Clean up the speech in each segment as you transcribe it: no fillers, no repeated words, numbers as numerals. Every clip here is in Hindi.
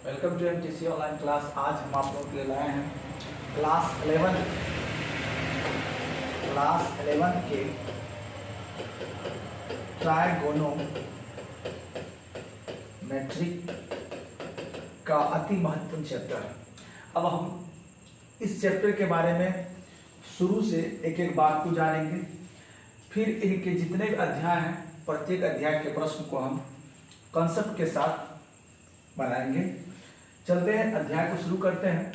Welcome to MTC online class. आज हम आप लोगों के लिए लाए हैं क्लास 11 के ट्राइगोनोमेट्रिक का अति महत्वपूर्ण चैप्टर। अब हम इस चैप्टर के बारे में शुरू से एक एक बात को जानेंगे, फिर इनके जितने भी अध्याय हैं प्रत्येक अध्याय के प्रश्न को हम कॉन्सेप्ट के साथ बनाएंगे। चलते हैं, अध्याय को शुरू करते हैं।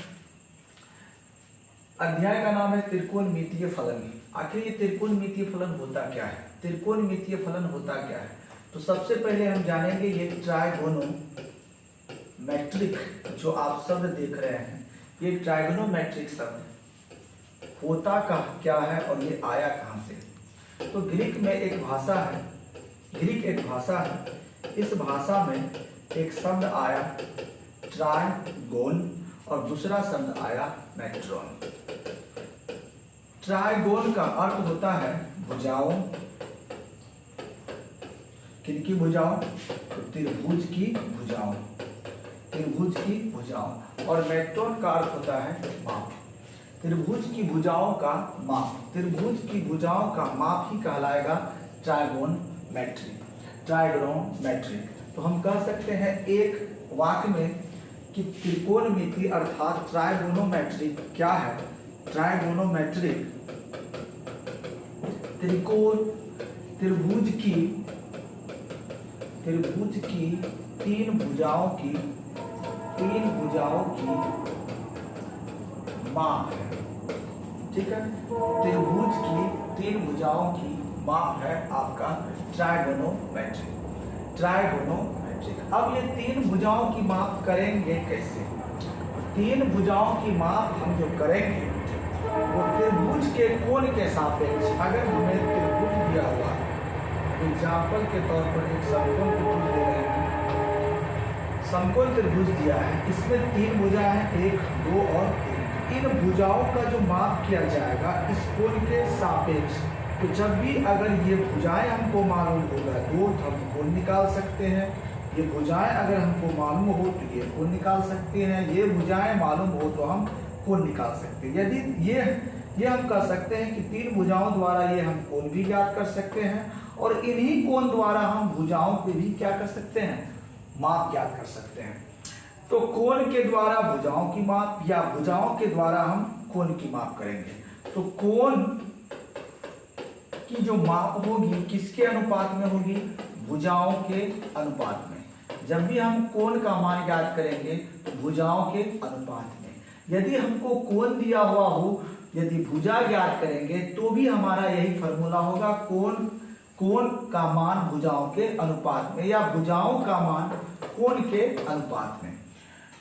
अध्याय का नाम है त्रिकोणमितीय फलन। आखिर ये त्रिकोणमितीय फलन होता क्या है? त्रिकोणमितीय फलन होता क्या है? तो सबसे पहले हम जानेंगे ये ट्राइगोनोमेट्रिक जो आप शब्द देख रहे हैं, ये ट्राइगोनोमेट्रिक शब्द होता क्या है और ये आया कहां से? तो ग्रीक में एक भाषा है, इस भाषा में एक शब्द आया ट्राइगोन और दूसरा शब्द आया मेट्रोन। ट्राइगोन का अर्थ होता है भुजाओं। किनकी भुजाओं? तो त्रिभुज की भुजाओं। और मेट्रोन का अर्थ होता है माप। त्रिभुज की भुजाओं का माप ही कहलाएगा ट्राइगोनोमेट्रिक। तो हम कह सकते हैं एक वाक्य में कि त्रिकोणमिति अर्थात ट्राइगोनोमेट्रिक क्या है? ट्राइगोनोमेट्रिक त्रिभुज की तीन भुजाओं की माप है। ठीक है, त्रिभुज की तीन भुजाओं की माप है आपका ट्राइगोनोमेट्रिक। अब ये तीन भुजाओं की माप करेंगे कैसे? तीन भुजाओं की माप हम जो करेंगे वो त्रिभुज के कोण के सापेक्ष। अगर हमें त्रिभुज दिया हुआ, एग्जाम्पल के तौर पर एक समकोण त्रिभुज दे रहे हैं, समकोण त्रिभुज दिया है, इसमें तीन भुजा है, 1, 2 और 3। इन भुजाओं का जो माप किया जाएगा इस कोण के सापेक्ष। तो जब भी अगर ये भुजाएं हमको मालूम होगा तो हम कोण निकाल सकते हैं। ये भुजाएं अगर हमको मालूम हो तो ये कोण निकाल सकते हैं। ये भुजाएं मालूम हो तो हम कोण निकाल सकते हैं। यदि ये हम कह सकते हैं कि तीन भुजाओं द्वारा ये हम कोण भी ज्ञात कर सकते हैं और इन्हीं कोण द्वारा हम भुजाओं पे भी क्या कर सकते हैं? माप ज्ञात कर सकते हैं। तो कोण के द्वारा भुजाओं की माप या भुजाओं के द्वारा हम कोण की माप करेंगे। तो कोण की जो माप होगी किसके अनुपात में होगी? भुजाओं के अनुपात में। जब भी हम कोण का मान ज्ञात करेंगे तो भुजाओं के अनुपात में। यदि हमको कोण दिया हुआ हो, यदि भुजा ज्ञात करेंगे तो भी हमारा यही फॉर्मूला होगा, कोण का मान भुजाओं के अनुपात में या भुजाओं का मान कोण के अनुपात में।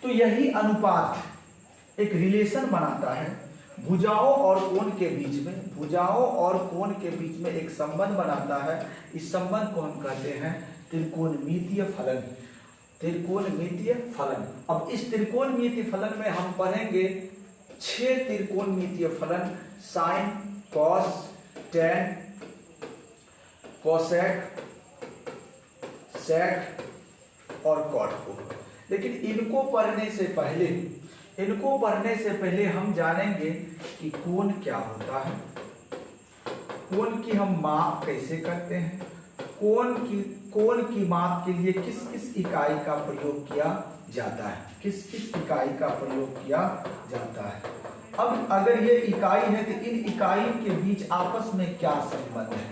तो यही अनुपात एक रिलेशन बनाता है भुजाओं और कोण के बीच में एक संबंध बनाता है। इस संबंध को हम कहते हैं त्रिकोणमितीय फलन। अब इस त्रिकोणमितीय फलन में हम पढ़ेंगे 6 त्रिकोणमितीय फलन, साइन, कॉस, टैन, कोसेक, सेक और कॉट को। लेकिन इनको पढ़ने से पहले हम जानेंगे कि कोण क्या होता है, कोण की हम माप कैसे करते हैं, कोण की माप के लिए किस किस इकाई का प्रयोग किया जाता है। अब अगर ये इकाई है तो इन इकाइयों के बीच आपस में क्या संबंध है?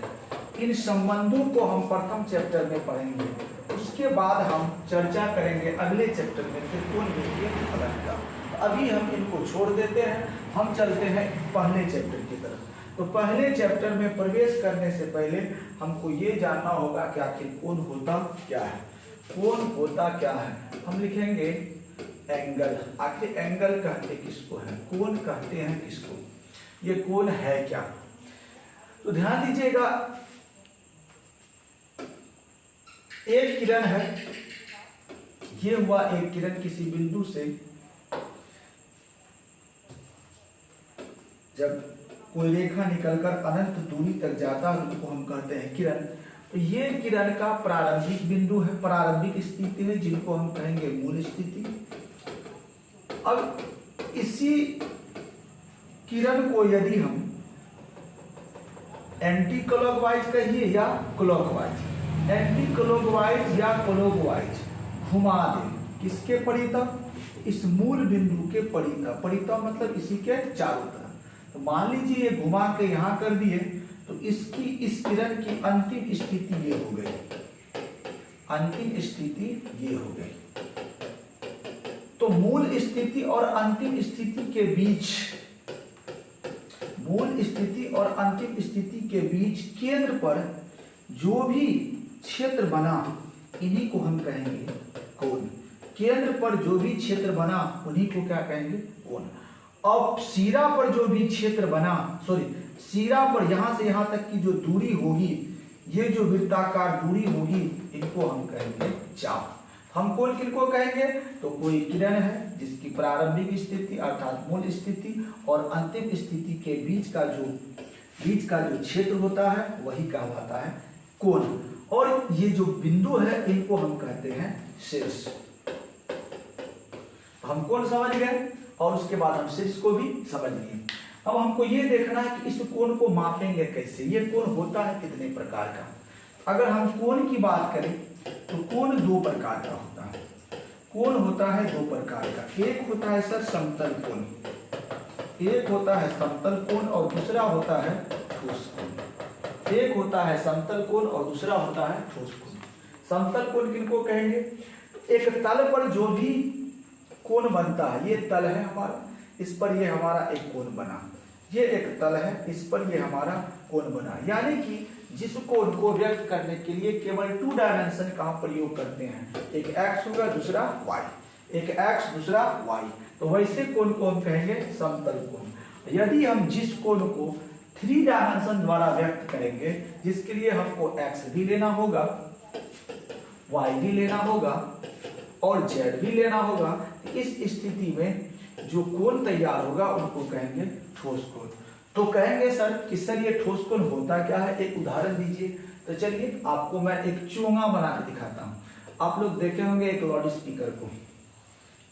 इन संबंधों को हम प्रथम चैप्टर में पढ़ेंगे। उसके बाद हम चर्चा करेंगे अगले चैप्टर में त्रिकोणमितीय फलन का। अभी हम इनको छोड़ देते हैं, हम चलते हैं पहले चैप्टर की तरफ। तो पहले चैप्टर में प्रवेश करने से पहले हमको ये जानना होगा कि आखिर कोण होता क्या है। हम लिखेंगे एंगल। आखिर एंगल कहते किसको है? कोण कहते हैं किसको? ये कोण है क्या? तो ध्यान दीजिएगा, एक किरण है, ये हुआ एक किरण किसी बिंदु से जब कोई रेखा निकलकर अनंत दूरी तक जाता है उसको हम कहते हैं किरण। तो ये किरण का प्रारंभिक बिंदु है, प्रारंभिक स्थिति है, जिनको हम कहेंगे मूल स्थिति। अब इसी किरण को यदि हम एंटी क्लॉकवाइज कहिए या क्लॉकवाइज, एंटी क्लॉकवाइज या क्लॉकवाइज घुमा दें, किसके परितः? इस मूल बिंदु के परितः, परितः मतलब इसी के चारों तरफ। तो मान लीजिए ये घुमा के यहां कर दिए, तो इसकी इस किरण की अंतिम स्थिति ये हो गई, अंतिम स्थिति ये हो गई। तो मूल स्थिति और अंतिम स्थिति के बीच, मूल स्थिति और अंतिम स्थिति के बीच केंद्र पर जो भी क्षेत्र बना, इन्हीं को हम कहेंगे कोण। केंद्र पर जो भी क्षेत्र बना उन्हीं को क्या कहेंगे? कोण। अब सिरा पर जो भी क्षेत्र बना, सिरा पर यहां से यहां तक की जो दूरी होगी, ये जो वृत्ताकार दूरी होगी, इनको हम कहेंगे चाप। हम कोण किनको कहेंगे? तो कोई किरण है जिसकी प्रारंभिक स्थिति अर्थात मूल स्थिति और अंतिम स्थिति के बीच का जो क्षेत्र होता है वही कहलाता है कोण। और ये जो बिंदु है इनको हम कहते हैं शीर्ष। हम कोण समझ गए और उसके बाद हम शीर्ष को भी समझ लिए। अब हमको ये देखना है कि इस कोण को मापेंगे कैसे, ये कोण होता है कितने प्रकार का। अगर हम कोण की बात करें तो कोण दो प्रकार का होता है। कोण होता है दो प्रकार का, एक होता है सर समतल कोण, एक होता है समतल कोण और दूसरा होता है ठोस कोण। एक होता है समतल कोण और दूसरा होता है ठोस कोण। समतल कोण किनको कहेंगे? तो एक तल पर जो भी कोण बनता है, ये तल है हमारा, इस पर ये हमारा एक कोण बना, ये एक तल है, इस पर ये हमारा कोण बना। यानी कि जिस कोण को व्यक्त करने के लिए केवल 2 डायमेंशन का प्रयोग करते हैं, एक x होगा दूसरा y, एक x दूसरा y, तो वैसे कोण को हम कहेंगे समतल कोण। यदि हम जिस कोण को 3 डायमेंशन द्वारा व्यक्त करेंगे, जिसके लिए हमको x भी लेना होगा, y भी लेना होगा और z भी लेना होगा, तो इस स्थिति में जो कोण तैयार होगा उनको कहेंगे ठोस कोण। तो कहेंगे सर कि सर ये ठोस कोण होता क्या है, एक उदाहरण दीजिए। तो चलिए आपको मैं एक चोंगा बना के दिखाता हूँ। आप लोग देखे होंगे एक लाउड स्पीकर को,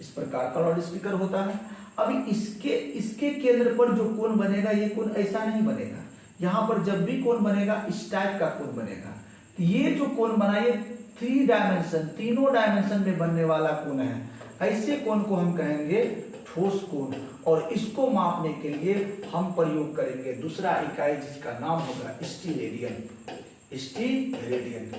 इस प्रकार का लाउड स्पीकर होता है। अभी इसके केंद्र पर जो कोण बनेगा, ये कोण ऐसा नहीं बनेगा, यहाँ पर जब भी कोण बनेगा इस टाइप का कोण बनेगा। तो ये जो कोण बना, ये 3 डायमेंशन, तीनों डायमेंशन में बनने वाला कोण है। ऐसे कोण को हम कहेंगे ठोस कोण। और इसको मापने के लिए हम प्रयोग करेंगे दूसरा इकाई जिसका नाम होगा स्टीरेडियन। स्टीरेडियन।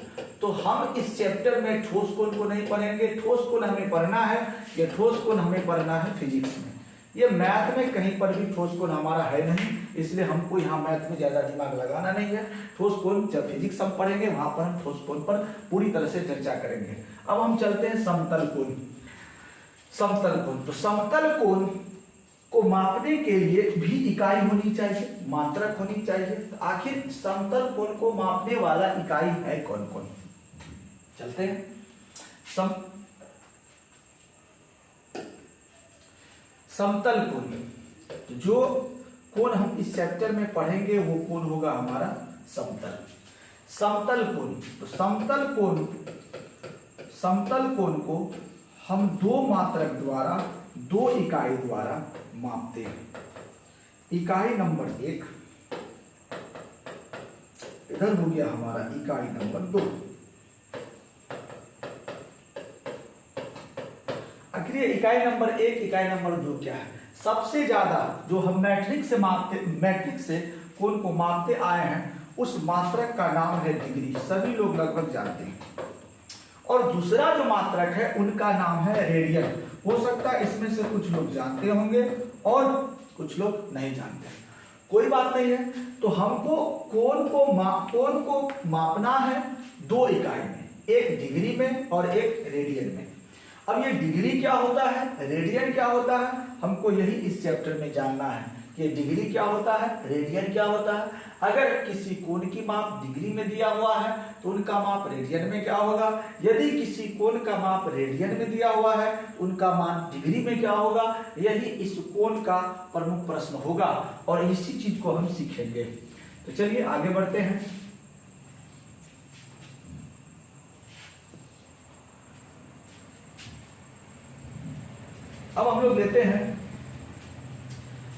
तो हम इस चैप्टर में ठोस कोण को नहीं पढ़ेंगे, ठोस कोण हमें पढ़ना है, ये ठोस कोण हमें पढ़ना है फिजिक्स में। ये मैथ में कहीं पर भी ठोस कोण हमारा है नहीं, इसलिए हमको यहाँ मैथ में ज्यादा दिमाग लगाना नहीं है। ठोस कोण जब फिजिक्स हम पढ़ेंगे वहां पर हम ठोस कोण पर पूरी तरह से चर्चा करेंगे। अब हम चलते हैं समतल कोण। समतल कोण, तो समतल कोण को मापने के लिए भी इकाई होनी चाहिए, मात्रक होनी चाहिए। तो आखिर समतल कोण को मापने वाला इकाई है कौन कौन? चलते हैं। समतल कोण, जो कोण हम इस चैप्टर में पढ़ेंगे वो कोण होगा हमारा समतल। समतल कोण, तो समतल कोण को हम 2 मात्रक द्वारा, 2 इकाई द्वारा मापते हैं। इकाई नंबर 1 इधर हो गया हमारा, इकाई नंबर 2। आखिर ये इकाई नंबर 1, इकाई नंबर 2 क्या है? सबसे ज्यादा जो हम मैट्रिक से कोण को मापते आए हैं, उस मात्रक का नाम है डिग्री। सभी लोग लगभग जानते हैं। और दूसरा जो मात्रक है उनका नाम है रेडियन। हो सकता है इसमें से कुछ लोग जानते होंगे और कुछ लोग नहीं जानते, कोई बात नहीं है। तो हमको कोण को मापना है 2 इकाई में, एक डिग्री में और एक रेडियन में। अब ये डिग्री क्या होता है, रेडियन क्या होता है, हमको यही इस चैप्टर में जानना है कि डिग्री क्या होता है, रेडियन क्या होता है। अगर किसी कोण की माप डिग्री में दिया हुआ है तो उनका माप रेडियन में क्या होगा, यदि किसी कोण का माप रेडियन में दिया हुआ है उनका मान डिग्री में क्या होगा। यही इस कोण का प्रमुख प्रश्न होगा और इसी चीज को हम सीखेंगे। तो चलिए आगे बढ़ते हैं। अब हम लोग लेते हैं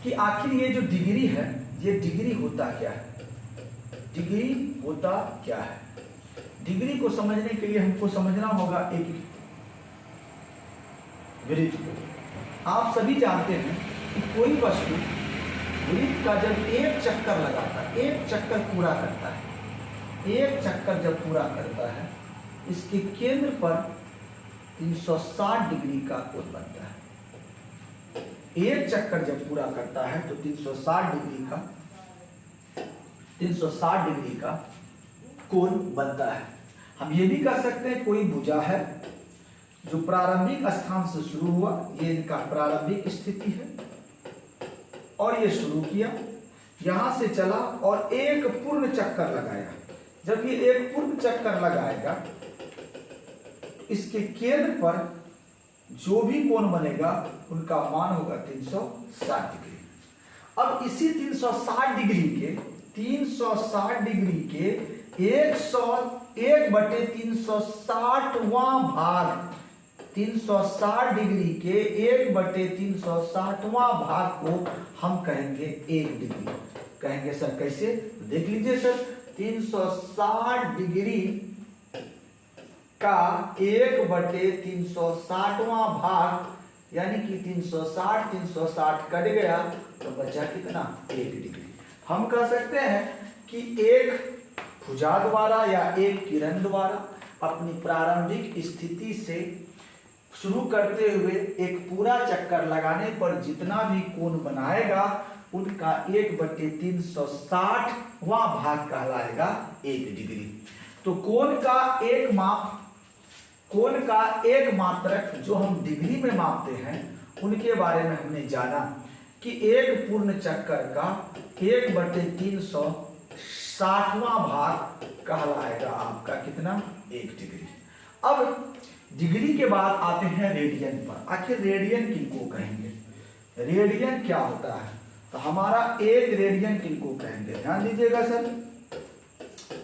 कि आखिर ये जो डिग्री है, ये डिग्री होता क्या है? डिग्री होता क्या है? डिग्री को समझने के लिए हमको समझना होगा एक वृत्त को। आप सभी जानते हैं कि कोई वस्तु वृत्त का जब एक चक्कर लगाता है, एक चक्कर पूरा करता है, एक चक्कर जब पूरा करता है, इसके केंद्र पर 360 डिग्री का कोण बनता है। एक चक्कर जब पूरा करता है तो 360 डिग्री का कोण बनता है। हम ये भी कह सकते हैं कोई भुजा है जो प्रारंभिक स्थान से शुरू हुआ, ये इनका प्रारंभिक स्थिति है, और ये शुरू किया, यहां से चला और एक पूर्ण चक्कर लगाया। जब ये एक पूर्ण चक्कर लगाएगा, इसके केंद्र पर जो भी कोण बनेगा उनका मान होगा 360 डिग्री। अब इसी 360 डिग्री के 1/360वां भाग, 360 डिग्री के 1/360वां भाग को हम कहेंगे 1 डिग्री। कहेंगे सर कैसे? देख लीजिए सर, 360 डिग्री का 1/360वां भाग, यानी कि 360 कट गया तो बचा कितना? 1 डिग्री। हम कह सकते हैं कि एक भुजा द्वारा या एक किरण द्वारा अपनी प्रारंभिक स्थिति से शुरू करते हुए एक पूरा चक्कर लगाने पर जितना भी कोण बनाएगा उनका 1/360वां भाग कहलाएगा 1 डिग्री। तो कोण का एक मात्रक जो हम डिग्री में मापते हैं, उनके बारे में हमने जाना कि एक पूर्ण चक्कर का 1/360वां भाग कहलाएगा आपका कितना? 1 डिग्री। अब डिग्री के बाद आते हैं रेडियन पर। आखिर रेडियन किनको कहेंगे? रेडियन क्या होता है? तो हमारा एक रेडियन किनको कहेंगे? ध्यान दीजिएगा सर।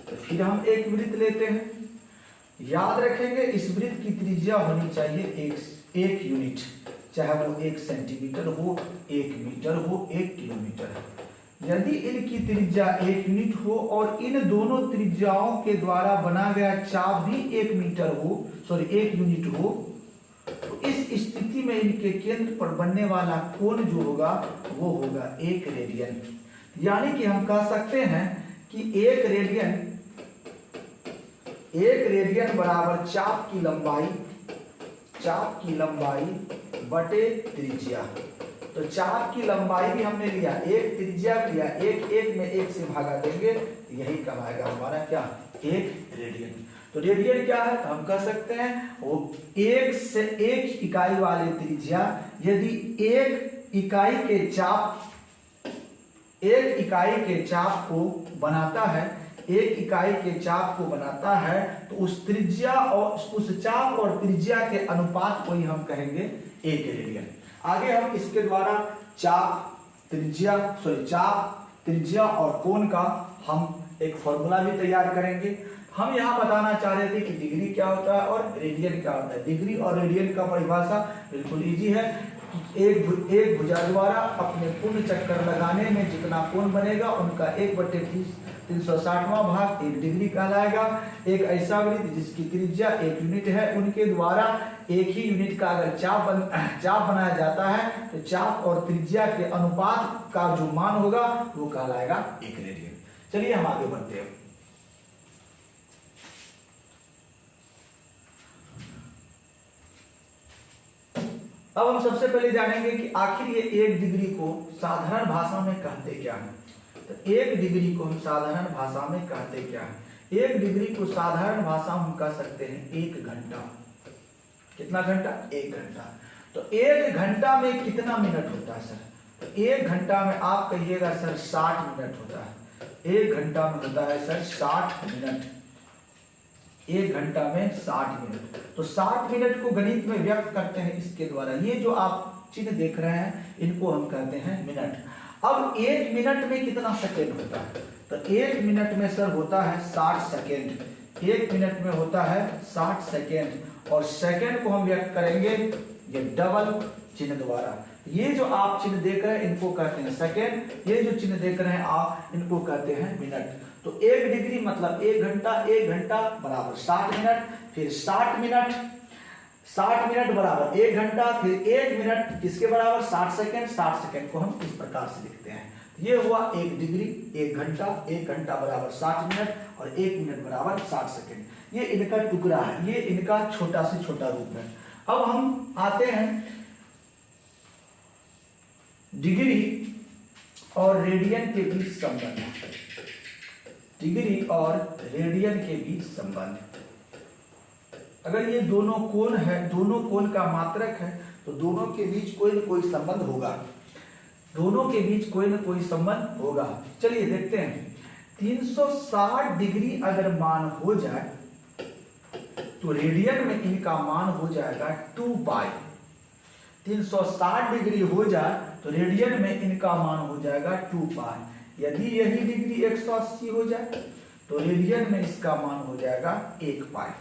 तो फिर हम एक वृत्त लेते हैं, याद रखेंगे इस वृत्त की त्रिज्या होनी चाहिए एक यूनिट, चाहे वो 1 सेंटीमीटर हो, 1 मीटर हो, 1 किलोमीटर हो। यदि इनकी त्रिज्या 1 यूनिट हो और इन दोनों त्रिज्याओं के द्वारा बना गया चाप भी 1 यूनिट हो, तो इस स्थिति में इनके केंद्र पर बनने वाला कोण जो होगा वो होगा 1 रेडियन। यानी कि हम कह सकते हैं कि 1 रेडियन बराबर चाप की लंबाई बटे त्रिज्या। तो चाप की लंबाई भी हमने लिया, एक त्रिज्या लिया, एक में 1 से भागा देंगे, यही कहलाएगा हमारा क्या? 1 रेडियन। तो रेडियन क्या है? तो हम कह सकते हैं वो 1 इकाई वाले त्रिज्या, यदि 1 इकाई के चाप को बनाता है, तो उस त्रिज्या और उस चाप और त्रिज्या के अनुपात को ही हम कहेंगे 1 रेडियन। आगे हम इसके द्वारा चाप, त्रिज्या और कोण का हम एक फॉर्मूला भी तैयार करेंगे। हम यहाँ बताना चाह रहे थे कि डिग्री क्या होता है और रेडियन क्या होता है। डिग्री और रेडियन का परिभाषा बिल्कुल इजी है। एक भुजा द्वारा अपने पूर्ण चक्कर लगाने में जितना कोण बनेगा उनका 1/360वां भाग 1 डिग्री कहलाएगा। एक ऐसा वृत्त जिसकी त्रिज्या 1 यूनिट है, उनके द्वारा 1 ही यूनिट का अगर चाप बनाया जाता है तो चाप और त्रिज्या के अनुपात का जो मान होगा वो कहलाएगा 1 रेडियन। चलिए हम आगे बढ़ते हैं। अब हम सबसे पहले जानेंगे कि आखिर ये 1 डिग्री को साधारण भाषा में कहते क्या है। तो 1 डिग्री को हम साधारण भाषा में कहते क्या है? 1 डिग्री को साधारण भाषा में हम कह सकते हैं 1 घंटा। कितना घंटा? 1 घंटा। तो 1 घंटा में कितना मिनट होता है सर? तो 1 घंटा में आप कहिएगा सर 60 मिनट होता है। 1 घंटा में होता है सर 60 मिनट। 1 घंटा में 60 मिनट। तो 60 मिनट को गणित में व्यक्त करते हैं इसके द्वारा। ये जो आप चिन्ह देख रहे हैं इनको हम कहते हैं मिनट। अब 1 मिनट में कितना सेकेंड होता है? तो 1 मिनट में सर होता है 60 सेकेंड। 1 मिनट में होता है 60 सेकेंड। और सेकंड को हम व्यक्त करेंगे ये डबल चिन्ह द्वारा। ये जो आप चिन्ह देख रहे हैं इनको कहते हैं सेकंड, ये जो चिन्ह देख रहे हैं आप इनको कहते हैं मिनट। तो 1 डिग्री मतलब 1 घंटा, 1 घंटा बराबर 60 मिनट, फिर 60 मिनट, 60 मिनट बराबर 1 घंटा, फिर 1 मिनट किसके बराबर 60 सेकंड, 60 सेकंड को हम इस प्रकार से लिखते हैं। ये हुआ 1 डिग्री, 1 घंटा, 1 घंटा बराबर 60 मिनट और 1 मिनट बराबर 60 सेकंड। ये इनका टुकड़ा है, ये इनका छोटा से छोटा रूप है। अब हम आते हैं डिग्री और रेडियन के बीच संबंध। डिग्री और रेडियन के बीच संबंध, अगर ये दोनों कोण है, दोनों कोण का मात्रक है तो दोनों के बीच कोई न कोई संबंध होगा, दोनों के बीच कोई न कोई संबंध होगा। चलिए देखते हैं। 360 डिग्री अगर मान हो जाए तो रेडियन में इनका मान हो जाएगा 2 पाई। 360 डिग्री हो जाए तो रेडियन में इनका मान हो जाएगा 2 पाई। यदि यही डिग्री 180 हो जाए तो रेडियन में इसका मान हो जाएगा 1 पाई,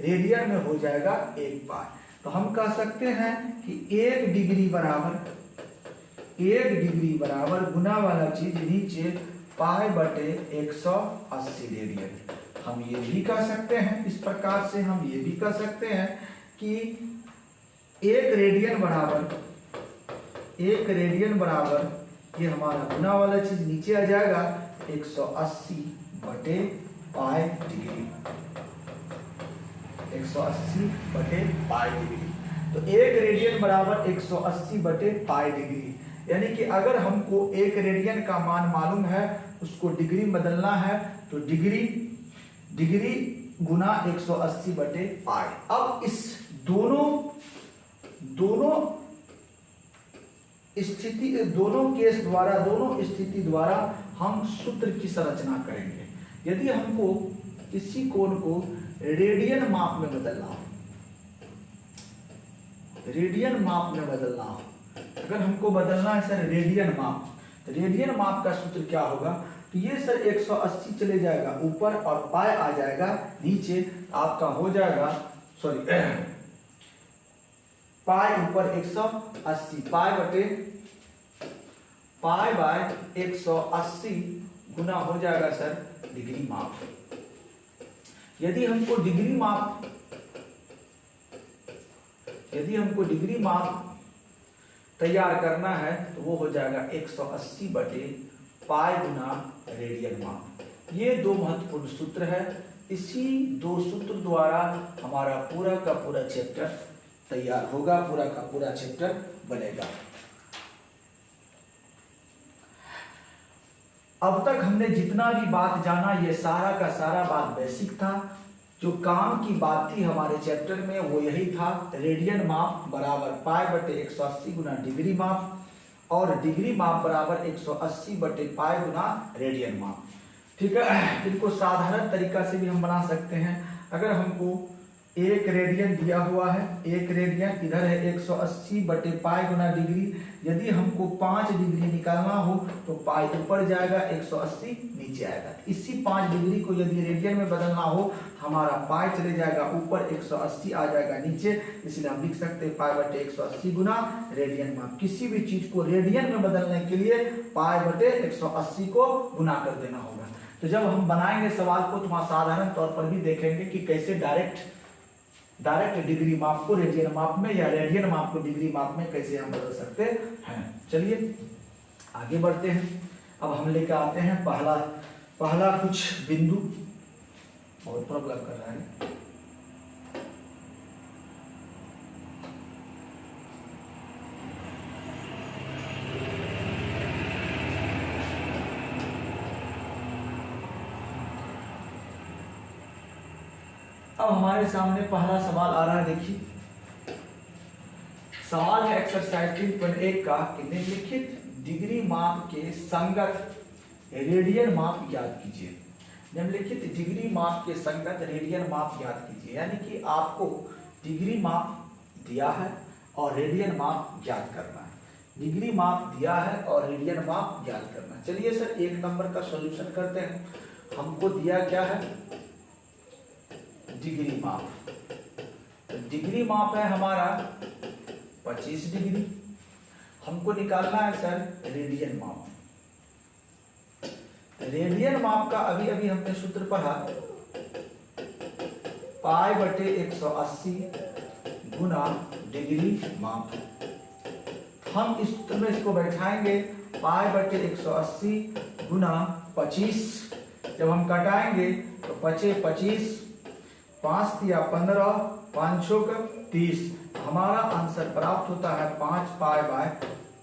रेडियन में हो जाएगा 1 पाई। तो हम कह सकते हैं कि 1 डिग्री बराबर गुना वाला चीज नीचे पाई बटे 180 रेडियन। हम ये भी कह सकते हैं, इस प्रकार से हम ये भी कह सकते हैं कि 1 रेडियन बराबर ये हमारा गुना वाला चीज नीचे आ जाएगा 180 बटे पाई डिग्री, 180 बटे पाई डिग्री। तो 1 रेडियन बराबर 180 बटे पाई डिग्री, यानी कि अगर हमको 1 रेडियन का मान मालूम है उसको डिग्री बदलना है तो डिग्री गुना 180 बटे पाई। अब इस दोनों केस द्वारा, दोनों स्थिति द्वारा हम सूत्र की संरचना करेंगे। यदि हमको किसी कोण को रेडियन माप में बदलना हो, रेडियन माप में बदलना हो, अगर हमको बदलना है सर रेडियन माप, तो रेडियन माप का सूत्र क्या होगा? तो ये सर 180 चले जाएगा ऊपर और पाई आ जाएगा नीचे, आपका हो जाएगा सॉरी पाई ऊपर 180, पाई बटे पाई बाय 180 गुना हो जाएगा सर डिग्री माप। यदि हमको डिग्री माप तैयार करना है तो वो हो जाएगा 180 बटे पाई गुना रेडियन माप। ये 2 महत्वपूर्ण सूत्र है। इसी 2 सूत्र द्वारा हमारा पूरा का पूरा चैप्टर तैयार होगा, पूरा का पूरा चैप्टर बनेगा। अब तक हमने जितना भी बात जाना ये सारा का सारा बात बेसिक था। जो काम की बात थी हमारे चैप्टर में वो यही था, रेडियन माप बराबर पाई बटे 180 गुना डिग्री माप और डिग्री माप बराबर 180 बटे पाई गुना रेडियन माप। ठीक है, इनको साधारण तरीका से भी हम बना सकते हैं। अगर हमको 1 रेडियन दिया हुआ है, 1 रेडियन इधर है 180 बटे पाई गुना डिग्री, यदि हमको 5 डिग्री निकालना हो तो पाई ऊपर जाएगा, 180 नीचे आएगा। इसी 5 डिग्री को यदि रेडियन में बदलना हो हमारा पाई चले जाएगा ऊपर, 180 आ जाएगा नीचे, इसलिए हम लिख सकते हैं पाई बटे 180 गुना रेडियन माप। किसी भी चीज को रेडियन में बदलने के लिए पाई बटे 180 को गुना कर देना होगा। तो जब हम बनाएंगे सवाल को तो वहां साधारण तौर पर भी देखेंगे कि कैसे डायरेक्ट डिग्री माप को रेडियन माप में या रेडियन माप को डिग्री माप में कैसे हम बदल सकते हैं। चलिए आगे बढ़ते हैं। अब हम लेकर आते हैं पहला कुछ बिंदु। बहुत प्रॉब्लम कर रहा है। अब हमारे सामने पहला सवाल आ रहा है, देखिए सवाल है एक्सरसाइज 3.1 का कि निम्नलिखित डिग्री माप के संगत रेडियन माप याद कीजिए। निम्नलिखित डिग्री माप के संगत रेडियन माप याद कीजिए, यानी कि आपको डिग्री माप दिया है और रेडियन माप याद करना है। डिग्री माप दिया है और रेडियन माप याद करना है। चलिए सर 1 नंबर का सॉल्यूशन करते हैं। हमको दिया क्या है? डिग्री माप। डिग्री माप है हमारा 25 डिग्री। हमको निकालना है सर रेडियन माप। रेडियन माप का अभी अभी हमने सूत्र पढ़ा, पाई बटे 180 गुना डिग्री माप। हम इस सूत्र में इसको बैठाएंगे, पाई बटे 180 गुना 25। जब हम कटाएंगे तो 25 5 दिया 15, 5 का 30। हमारा आंसर प्राप्त होता है 5 पाई बाय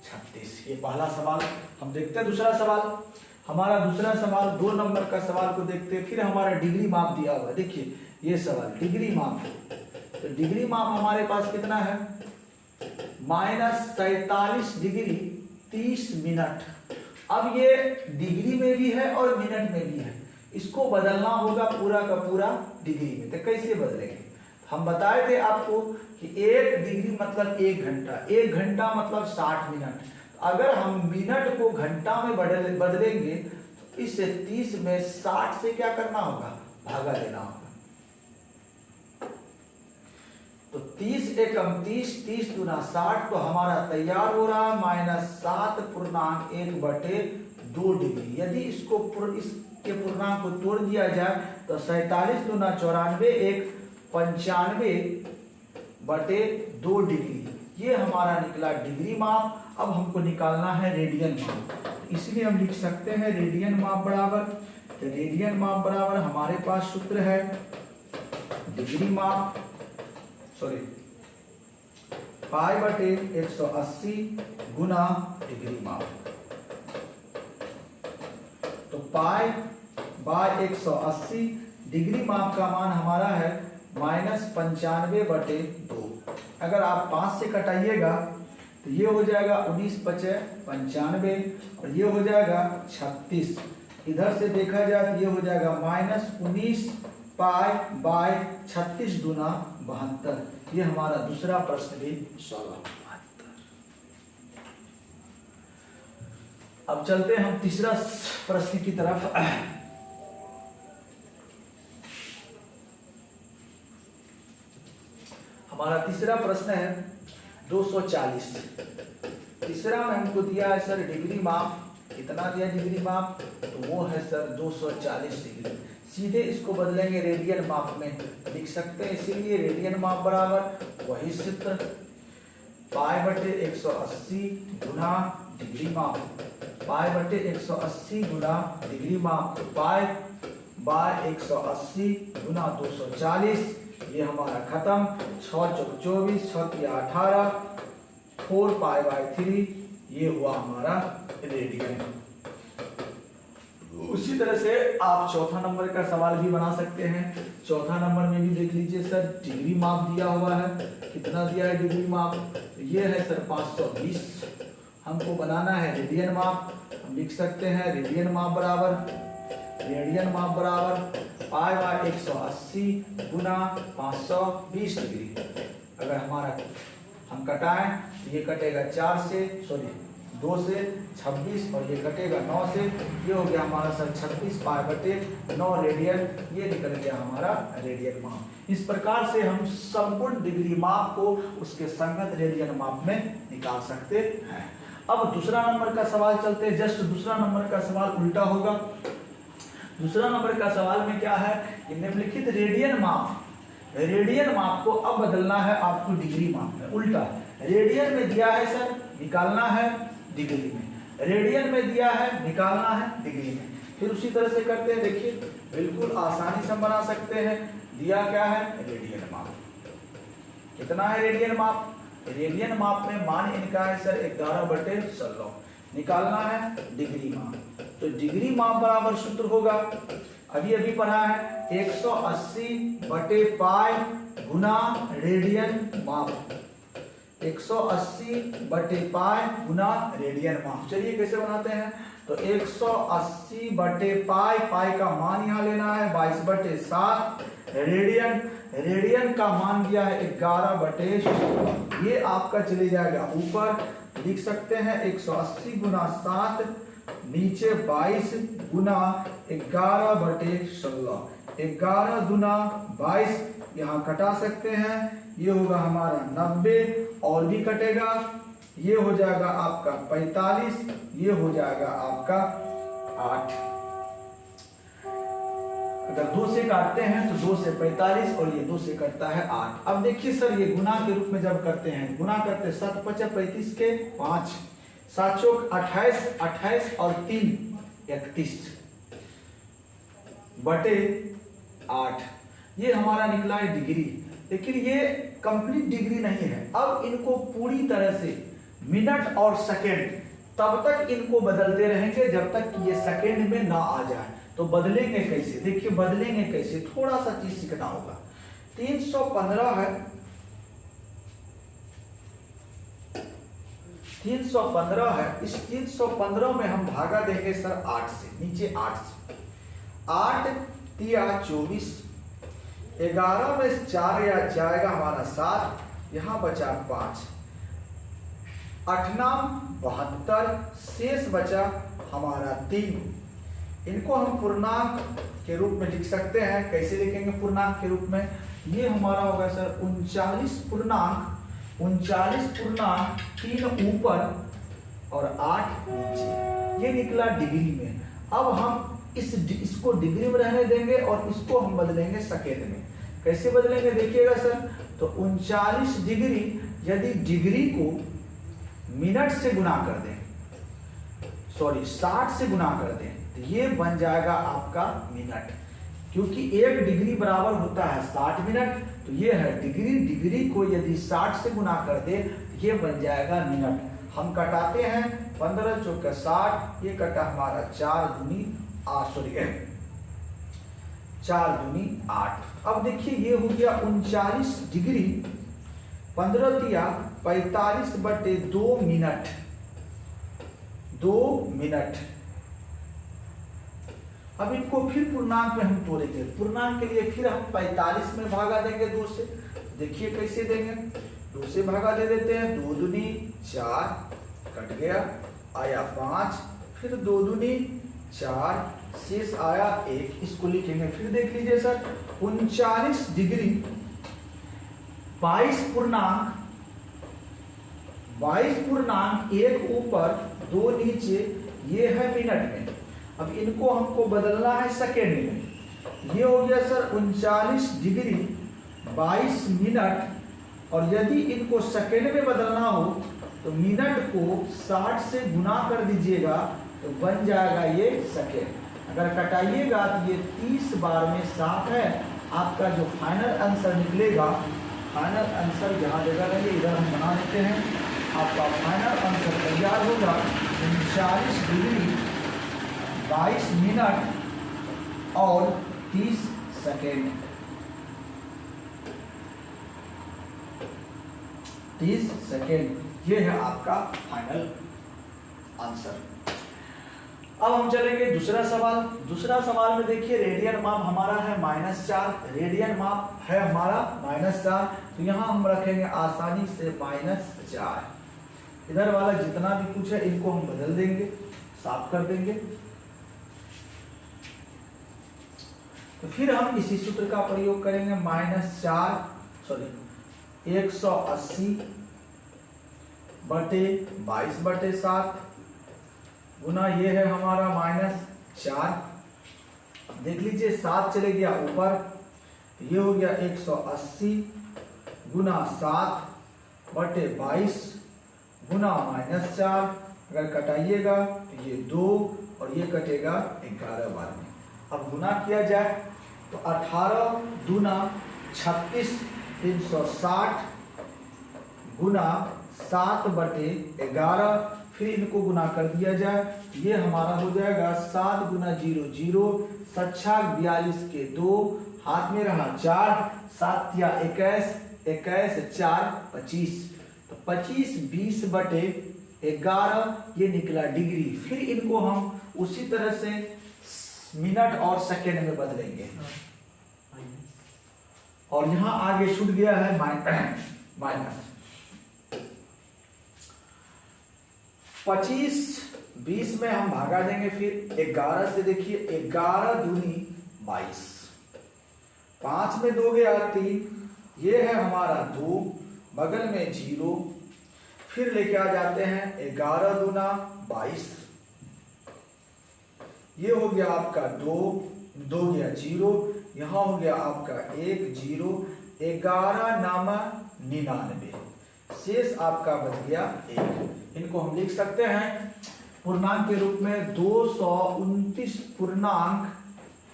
36। ये पहला सवाल। हम देखते हैं दूसरा सवाल। हमारा दूसरा सवाल 2 नंबर का सवाल को देखते हैं। फिर हमारा डिग्री माप दिया हुआ है। देखिए ये सवाल डिग्री माप। तो डिग्री माप हमारे पास कितना है, -47 डिग्री 30 मिनट। अब ये डिग्री में भी है और मिनट में भी है, इसको बदलना होगा पूरा का पूरा डिग्री में। तो कैसे बदलेंगे? हम बताए थे आपको कि 1 डिग्री मतलब 1 घंटा, 1 घंटा मतलब 60 मिनट। अगर हम मिनट को घंटा में बदलेंगे तो इस 30 में 60 से क्या करना होगा, भागा देना होगा। तो 30 एकम 30, 30 दूना 60। तो हमारा तैयार हो रहा है -7.1/2 डिग्री। यदि इसको इसके पूर्णांक को तोड़ दिया जाए तो 47 दूना 94, 1 95/2 डिग्री। ये हमारा निकला डिग्री माप। अब हमको निकालना है रेडियन माप। इसलिए हम लिख सकते हैं रेडियन माप बराबर, तो रेडियन माप बराबर हमारे पास सूत्र है डिग्री माप, सॉरी पाई बटे 180 गुना डिग्री माप। तो पाई बाय 180, डिग्री माप का मान हमारा है -95/2। अगर आप 5 से कटाइएगा तो ये हो जाएगा 19 × 5 = 95 और ये हो जाएगा 36। इधर से देखा जाए तो ये हो जाएगा -19 पाई बाय 36 दूना 72। ये हमारा दूसरा प्रश्न भी सॉल्व हुआ। अब चलते हैं हम तीसरा प्रश्न की तरफ। हमारा तीसरा प्रश्न है 240। तीसरा में हमको दिया है सर डिग्री माप। कितना दिया डिग्री माप? तो वो है सर 240 डिग्री। सीधे इसको बदलेंगे रेडियन माप में, लिख सकते हैं। इसीलिए रेडियन माप बराबर वही सूत्र, पाई बटे 180 गुना डिग्री माप। पाई बटे 180 गुना डिग्री माप, पाई बाय 180 गुना 240। ये हमारा खत्म। 6 × 24, 6 × 18, 4 पाई बाय 3। ये हुआ हमारा रेडियन। उसी तरह से आप चौथा नंबर का सवाल भी बना सकते हैं। चौथा नंबर में भी देख लीजिए सर, डिग्री माप दिया हुआ है। कितना दिया है डिग्री माप? तो ये है सर 520। हमको बनाना है रेडियन माप। हम लिख सकते हैं रेडियन माप बराबर पाई बाय 180 गुना 520 डिग्री। अगर हमारा हम कटाएं तो ये कटेगा 4 से, सॉरी 2 से 26 और ये कटेगा 9 से। ये हो गया हमारा सर 36 पाई बटे 9 रेडियन। ये निकल गया हमारा रेडियन माप। इस प्रकार से हम संपूर्ण डिग्री माप को उसके संगत रेडियन माप में निकाल सकते हैं। अब दूसरा नंबर का सवाल चलते हैं। जस्ट दूसरा नंबर का सवाल उल्टा होगा। दूसरा नंबर का सवाल में क्या है कि निम्नलिखित रेडियन माप को अब बदलना है आपको डिग्री माप में। उल्टा रेडियन में दिया है सर, निकालना है डिग्री में। रेडियन में दिया है, निकालना है डिग्री में। फिर उसी तरह से करते हैं। देखिए बिल्कुल आसानी से बना सकते हैं। दिया क्या है? रेडियन माप। कितना है रेडियन माप? रेडियन माप में मान इनका है सर 11/16। निकालना है डिग्री माप। तो डिग्री माप बराबर सूत्र होगा, अभी पढ़ा है, 180/पाई गुना रेडियन माप। 180/पाई गुना रेडियन माप। चलिए कैसे बनाते हैं? तो 180/पाई, पाई का मान यहाँ लेना है 22/7। रेडियन का मान दिया है 11/16। ये आपका चले जाएगा ऊपर, लिख सकते हैं 180 गुना 7, नीचे 22 गुना 11/16। 11 दूना 22, यहाँ कटा सकते हैं। ये होगा हमारा 90 और भी कटेगा, ये हो जाएगा आपका 45, ये हो जाएगा आपका 8। अगर 2 से काटते हैं तो 2 से 45 और ये 2 से कटता है 8। अब देखिए सर ये गुना के रूप में जब करते हैं, गुना करते 7 × 5 = 35 के 5, 7 × 28, 28 और 3 31 बटे 8। ये हमारा निकला है डिग्री, लेकिन ये कंप्लीट डिग्री नहीं है। अब इनको पूरी तरह से मिनट और सेकंड तब तक इनको बदलते रहेंगे जब तक कि ये सेकंड में ना आ जाए। तो बदलेंगे कैसे, देखिए बदलेंगे कैसे, थोड़ा सा चीज सीखना होगा। 315 है, 315 है, इस 315 में हम भागा देंगे सर 8 से, नीचे 8 से। 8 तिया 24, 11 में 4 या जाएगा हमारा 7, यहां बचा 5, 8 नाम 72, शेष बचा हमारा 3। इनको हम पूर्णांक के रूप में लिख सकते हैं। कैसे लिखेंगे पूर्णांक के रूप में, ये हमारा होगा सर 39 पूर्णांक 3 ऊपर और 8 नीचे। ये निकला डिग्री में। अब हम इसको डिग्री में रहने देंगे और इसको हम बदलेंगे सेकेंड में। कैसे बदलेंगे देखिएगा सर, तो 39 डिग्री यदि डिग्री को मिनट से गुना कर दें, सॉरी 60 से गुना कर दें, तो ये बन जाएगा आपका मिनट, क्योंकि 1 डिग्री बराबर होता है 60 मिनट। तो ये है डिग्री, डिग्री को यदि 60 से गुना कर दे तो ये बन जाएगा मिनट। हम कटाते हैं 15 × 4 = 60, ये कटा हमारा 4 दूनी 8। अब देखिए ये हो गया 39 डिग्री, 15 तिया 45 बटे 2 मिनट, 2 मिनट। अब इनको फिर पूर्णांक में हम तोड़ेंगे। पूर्णांक के लिए फिर हम 45 में भागा देंगे 2 से। देखिए कैसे देंगे, 2 से भागा दे देते हैं, 2 दूनी 4 कट गया, आया 5, फिर 2 दूनी 4, शेष आया 1। इसको लिखेंगे, फिर देख लीजिए सर 39 डिग्री 22 पूर्णांक 1 ऊपर 2 नीचे, ये है मिनट में। अब इनको हमको बदलना है सेकेंड में। ये हो गया सर 39 डिग्री 22 मिनट, और यदि इनको सेकेंड में बदलना हो तो मिनट को 60 से गुना कर दीजिएगा तो बन जाएगा ये सेकेंड। अगर कटाइएगा तो ये 30 बार में 7 है। आपका जो फाइनल आंसर निकलेगा, फाइनल आंसर जहाँ जगह रहिए इधर हम बना लेते हैं, आपका फाइनल आंसर तैयार होगा 39 डिग्री 22 मिनट और 30 सेकेंड। 30 सेकेंड, ये है आपका फाइनल आंसर। अब हम चलेंगे दूसरा सवाल। दूसरा सवाल में देखिए रेडियन माप हमारा है -4, रेडियन माप है हमारा -4, तो यहां हम रखेंगे आसानी से -4। इधर वाला जितना भी कुछ है इनको हम बदल देंगे, साफ कर देंगे। तो फिर हम इसी सूत्र का प्रयोग करेंगे, -180 बटे 22 बटे 7 गुना ये है हमारा -4। देख लीजिए 7 चले गया ऊपर, ये हो गया 180 गुना 7 बटे 22 गुना -4। अगर कटाइएगा तो ये 2 और ये कटेगा 11 बार में। अब गुना किया जाए तो 18 दूना 36 360 गुना 7 बटे 11, फिर इनको गुना कर दिया जाए, ये हमारा हो जाएगा 7 गुना 0 0, 7 42 के 2, हाथ में रहा 4, 7 या 21, 21 4 25, तो 25 20 बटे 11, ये निकला डिग्री। फिर इनको हम उसी तरह से मिनट और सेकेंड में बदलेंगे, और यहां आगे छूट गया है माइनस। 25 20 में हम भागा देंगे, फिर 11 से देखिए 11 दूनी 22, 5 में 2 गया 3, ये है हमारा 2, बगल में 0, फिर लेके आ जाते हैं 11 दूना 22, ये हो गया आपका 2 गया 0, यहाँ हो गया आपका 1 0, 11 नामा 99, शेष आपका बच गया 1। इनको हम लिख सकते हैं पूर्णांक के रूप में 229 पूर्णांक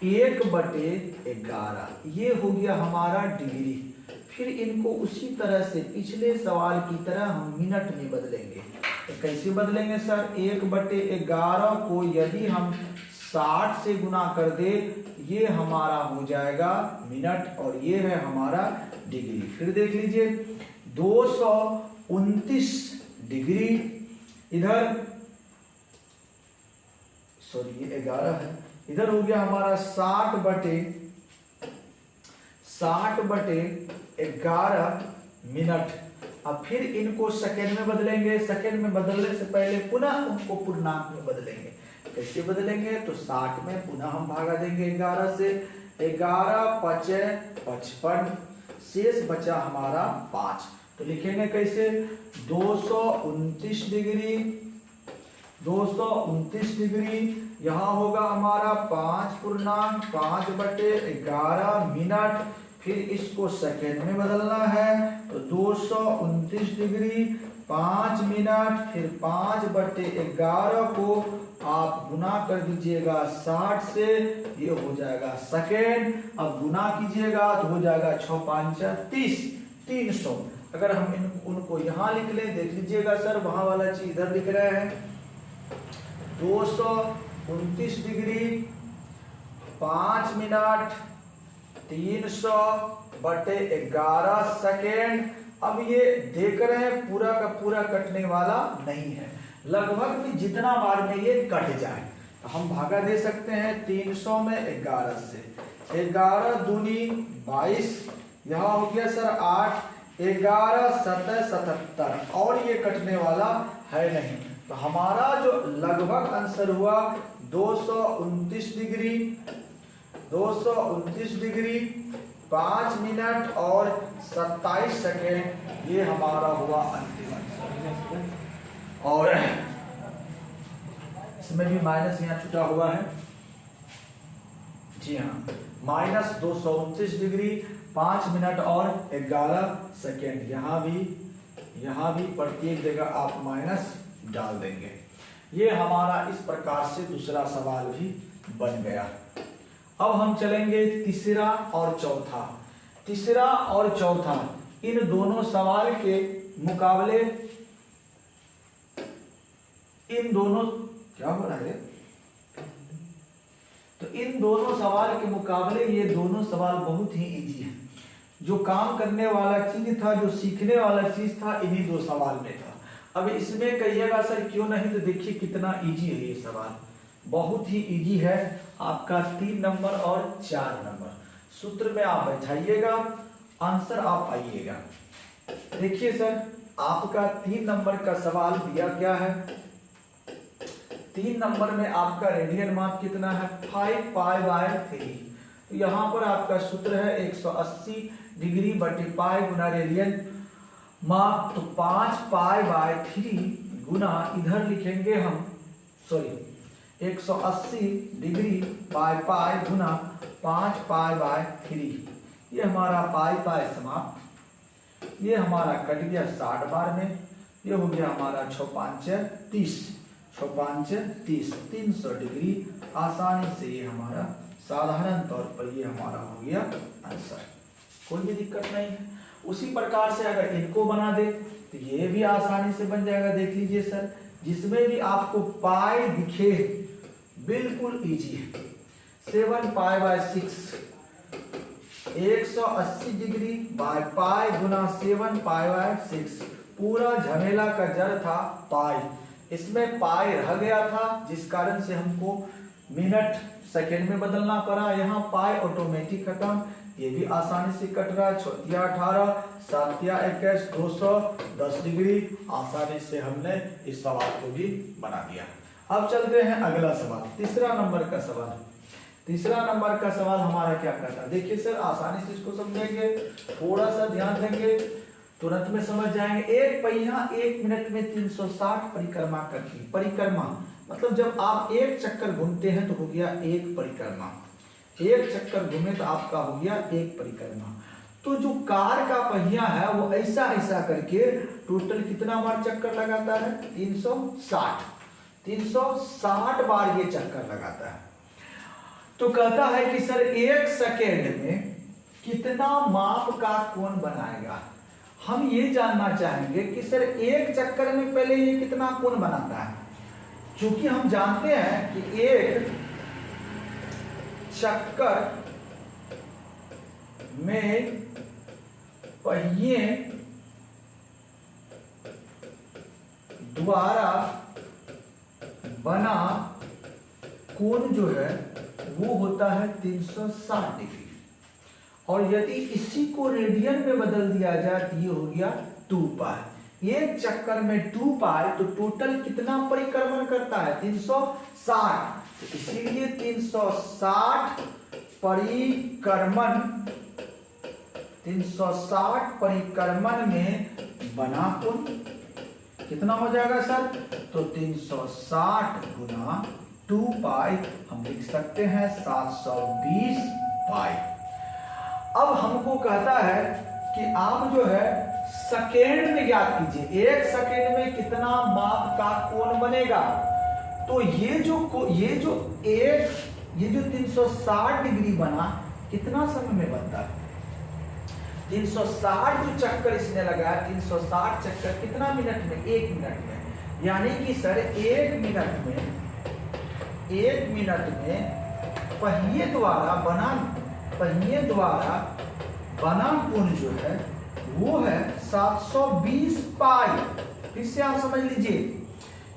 1/11, ये हो गया हमारा डिग्री। फिर इनको उसी तरह से पिछले सवाल की तरह हम मिनट में बदलेंगे। तो कैसे बदलेंगे सर? 1/11 को यदि हम 60 से गुना कर दे, ये हमारा हो जाएगा मिनट और ये है हमारा डिग्री। फिर देख लीजिए 229 डिग्री इधर, सॉरी ये 11 है, इधर हो गया हमारा 60/11 मिनट। अब फिर इनको सेकेंड में बदलेंगे। सेकेंड में बदलने से पहले पुनः उनको पूर्णांक में बदलेंगे। कैसे बदलेंगे? तो 60 में पुनः हम भागा देंगे 11 से, 11 5 55, शेष बचा हमारा 5। तो लिखेंगे कैसे? 229 डिग्री, 229 डिग्री, यहाँ होगा हमारा 5/11 मिनट। फिर इसको सेकेंड में बदलना है, तो 229 डिग्री 5 मिनट, फिर 5/11 को आप गुना कर दीजिएगा 60 से, ये हो जाएगा सेकेंड। अब गुना कीजिएगा तो हो जाएगा 6 5 30, 300। अगर हम उनको यहाँ लिख लें, देख लीजिएगा सर वहां वाला चीज इधर लिख रहे हैं। 229 डिग्री 5 मिनट 300/11 सेकेंड। अब ये देख रहे हैं पूरा का पूरा कटने वाला नहीं है, लगभग भी जितना बार में ये कट जाए तो हम भागा दे सकते हैं 300 में 11 से। 11 दूनी 22, यहाँ हो गया सर 8, 11 7 77, और ये कटने वाला है नहीं। तो हमारा जो लगभग आंसर हुआ 229 डिग्री, 229 डिग्री 5 मिनट और 27 सेकेंड, ये हमारा हुआ अंतिम आंसर। और इसमें भी माइनस यहाँ छुटा हुआ है, जी हाँ, -229 डिग्री 5 मिनट और 11 सेकेंड। यहाँ भी प्रत्येक जगह आप माइनस डाल देंगे। ये हमारा इस प्रकार से दूसरा सवाल भी बन गया। अब हम चलेंगे तीसरा और चौथा। तीसरा और चौथा इन दोनों सवाल के मुकाबले, इन दोनों क्या हो रहा है, तो इन दोनों सवाल के मुकाबले ये दोनों सवाल बहुत ही इजी है। जो काम करने वाला चीज था, जो सीखने वाला चीज था, इन्हीं दो सवाल में था। अब इसमें कहिएगा सर क्यों नहीं, तो देखिए कितना इजी है ये सवाल, बहुत ही इजी है। आपका 3 नंबर और 4 नंबर सूत्र में आप बैठाइएगा, आंसर आप आइएगा। देखिए सर आपका 3 नंबर का सवाल दिया क्या है। 3 नंबर में आपका रेडियन माप कितना है? 5π/3। तो यहाँ पर आपका सूत्र है 180 डिग्री बटे पाई गुना रेडियन माप। तो 5π/3 गुना, इधर लिखेंगे हम, सॉरी 180 डिग्री बाय पाई गुना 5π/3। ये हमारा पाई समाप्त, ये हमारा कट गया 60 बार में, ये हो गया हमारा 6 5 30, 6 5 30, 300 डिग्री। आसानी से ये हमारा साधारण तौर पर ये हमारा हो गया आंसर, कोई भी दिक्कत नहीं है। उसी प्रकार से अगर इनको बना दे तो ये भी आसानी से बन जाएगा। देख लीजिए सर, जिसमें भी आपको पाई दिखे बिल्कुल इजी है। 7π/6, 180 डिग्री बाय पाई गुना 7π/6। पूरा झमेला का जड़ था पाई, इसमें पाई रह गया था, जिस कारण से हमको मिनट सेकेंड में बदलना पड़ा। यहाँ पाई ऑटोमेटिक खत्म, ये भी आसानी से कट रहा है। 6 18, 7 21, 210 डिग्री। आसानी से हमने इस सवाल को भी बना दिया। अब चलते हैं अगला सवाल, तीसरा नंबर का सवाल। तीसरा नंबर का सवाल हमारा क्या कहता है, देखिए सर आसानी से इसको समझेंगे, थोड़ा सा ध्यान देंगे तुरंत में समझ जाएंगे। एक पहिया 1 मिनट में 360 परिक्रमा करती। परिक्रमा मतलब जब आप एक चक्कर घूमते हैं तो हो गया एक परिक्रमा, एक चक्कर घूमे तो आपका हो गया एक परिक्रमा। तो जो कार का पहिया है वो ऐसा ऐसा करके टोटल कितना बार चक्कर लगाता है, 360 बार ये चक्कर लगाता है। तो कहता है कि सर 1 सेकेंड में कितना माप का कोण बनाएगा। हम ये जानना चाहेंगे कि सर एक चक्कर में पहले ये कितना कोण बनाता है, क्योंकि हम जानते हैं कि एक चक्कर में पहिए द्वारा बना कोण जो है वो होता है 360 डिग्री। और यदि इसी को रेडियन में बदल दिया जाए तो ये हो गया 2 पाई। एक चक्कर में 2 पाई तो टोटल कितना परिक्रमण करता है, 360। तो इसीलिए 360 परिक्रमण में बना कोण कितना हो जाएगा सर, तो 360 गुना 2 पाई हम लिख सकते हैं 720 पाई। अब हमको कहता है कि आप जो है सेकेंड में ज्ञात कीजिए, 1 सेकेंड में कितना माप का कोण बनेगा। तो ये जो 360 डिग्री बना कितना समय में बनता है, 360 जो चक्कर इसने लगाया 360 चक्कर कितना मिनट में, 1 मिनट में। यानी कि सर 1 मिनट में पहिए द्वारा बना कोण जो है वो है 720 पाई। फिर से आप समझ लीजिए,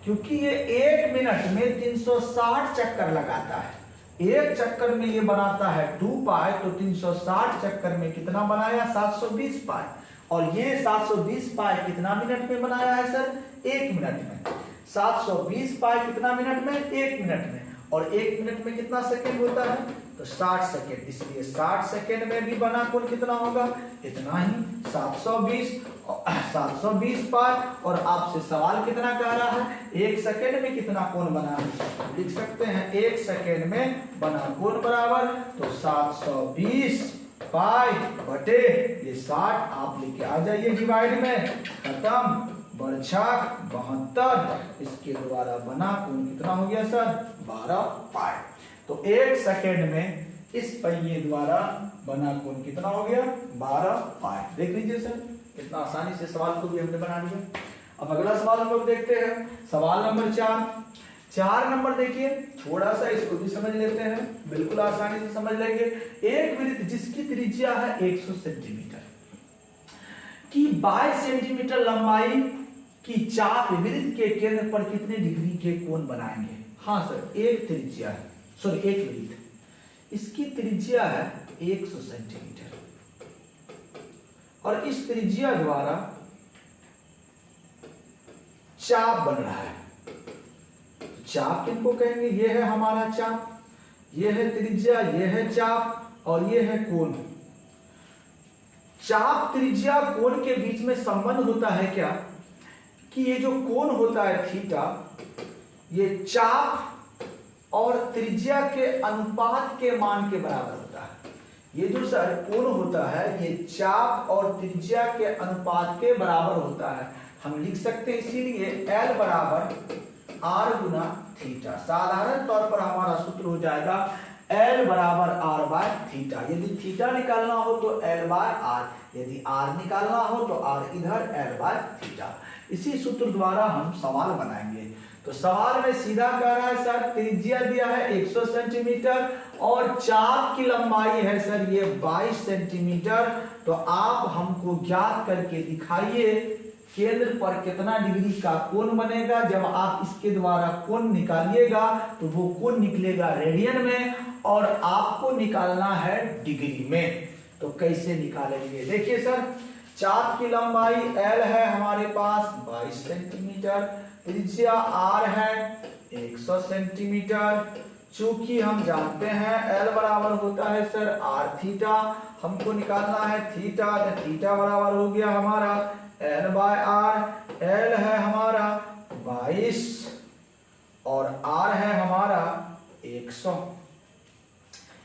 क्योंकि ये 1 मिनट में 360 चक्कर लगाता है, एक चक्कर में ये बनाता है 2 पाई, तो 360 चक्कर में कितना बनाया, 720 पाई। और ये 720 पाई कितना मिनट में बनाया है सर, 1 मिनट में। 720 पाई कितना मिनट में, 1 मिनट में। और 1 मिनट में कितना सेकेंड होता है, तो 60 सेकेंड। इसलिए 60 सेकेंड में भी बना कोण कितना होगा, इतना ही 720 पाई। और आपसे सवाल कितना कह रहा है, 1 सेकेंड में कितना कोण बना है, लिख सकते हैं 1 सेकेंड में बना कोण बराबर तो 720 पाई बटे ये 60। आप लेके आ जाइए डिवाइड में, खत्म, बरछक 72। इसके द्वारा बना कोण कितना हो गया सर, 12 पाई। तो 1 सेकेंड में इस पहिए द्वारा बना कोण कितना हो गया, 12 पाई। देख लीजिए सर कितना आसानी से सवाल को भी हमने बना लिया। अब अगला सवाल हम लोग देखते हैं, सवाल नंबर 4 नंबर देखिए, थोड़ा सा इसको भी समझ लेते हैं, बिल्कुल आसानी से समझ लेंगे। एक वृत्त जिसकी त्रिज्या है 100 सेंटीमीटर की 22 सेंटीमीटर लंबाई की चाप वृत्त के केंद्र पर कितने डिग्री के कोण बनाएंगे। हाँ सर, एक वृत्त, इसकी त्रिज्या है 100 सेंटीमीटर और इस त्रिज्या द्वारा चाप बन रहा है। चाप किनको कहेंगे, ये है हमारा चाप, ये है त्रिज्या, ये है चाप और ये है कोण। चाप त्रिज्या कोण के बीच में संबंध होता है क्या, कि ये जो कोण होता है थीटा, ये चाप और त्रिज्या के अनुपात के मान के बराबर होता है। ये जो सर कोण होता है ये चाप और त्रिज्या के अनुपात के बराबर होता है। हम लिख सकते हैं इसीलिए L बराबर R गुना थीटा। साधारण तौर पर हमारा सूत्र हो जाएगा L बराबर R बाय थीटा। यदि थीटा निकालना हो तो L बाय R, यदि R निकालना हो तो R इधर L बाय थीटा। इसी सूत्र द्वारा हम सवाल बनाएंगे। तो सवाल में सीधा कह रहा है सर त्रिज्या दिया है 100 सेंटीमीटर और चाप की लंबाई है सर ये 22 सेंटीमीटर। तो आप हमको ज्ञात करके दिखाइए केंद्र पर कितना डिग्री का कोण बनेगा। जब आप इसके द्वारा कोण निकालिएगा तो वो कोण निकलेगा रेडियन में और आपको निकालना है डिग्री में। तो कैसे निकालेंगे, देखिए सर चाप की लंबाई L है हमारे पास 22 सेंटीमीटर, त्रिज्या R है 100 सेंटीमीटर, चूंकि हम जानते हैं एल बराबर होता है सर आर थीटा, हमको निकालना है थीटा, तो थीटा बराबर हो गया हमारा एल बाय आर। एल है हमारा 22 और आर है हमारा 100,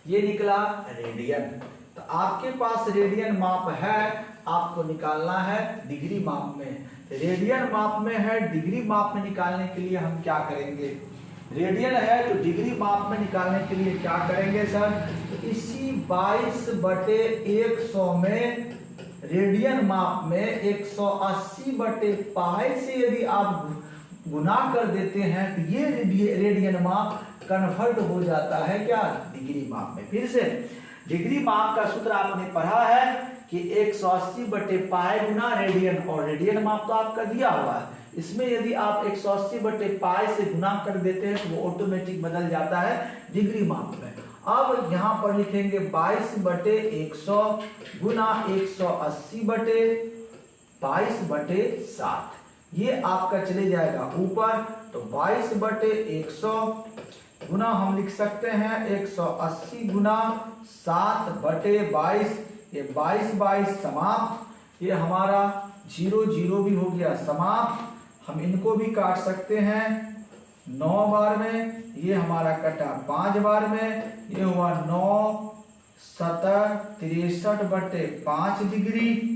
ये निकला रेडियन। तो आपके पास रेडियन माप है, आपको निकालना है डिग्री माप में। रेडियन माप में है, डिग्री माप में निकालने के लिए हम क्या करेंगे, रेडियन है तो डिग्री माप में निकालने के लिए क्या करेंगे सर, तो इसी 22/100 में रेडियन माप में 180/पाई से यदि आप गुना कर देते हैं तो ये रेडियन माप कन्वर्ट हो जाता है क्या, डिग्री माप में। फिर से डिग्री माप का सूत्र आपने पढ़ा है कि 180/पाई गुना रेडियन, और रेडियन माप तो आपका दिया हुआ है, इसमें यदि आप 180/पाई से गुना कर देते हैं तो वो ऑटोमेटिक बदल जाता है डिग्री माप में। अब यहाँ पर लिखेंगे 22/100 गुना 180/22/7, ये आपका चले जाएगा ऊपर, तो 22/100 गुना हम लिख सकते हैं 180 गुना 7/22, ये 22 समाप्त, ये हमारा 0 0 भी हो गया समाप्त। हम इनको भी काट सकते हैं 9 बार में, ये हमारा कटा 5 बार में, ये हुआ 9 7 63/5 डिग्री।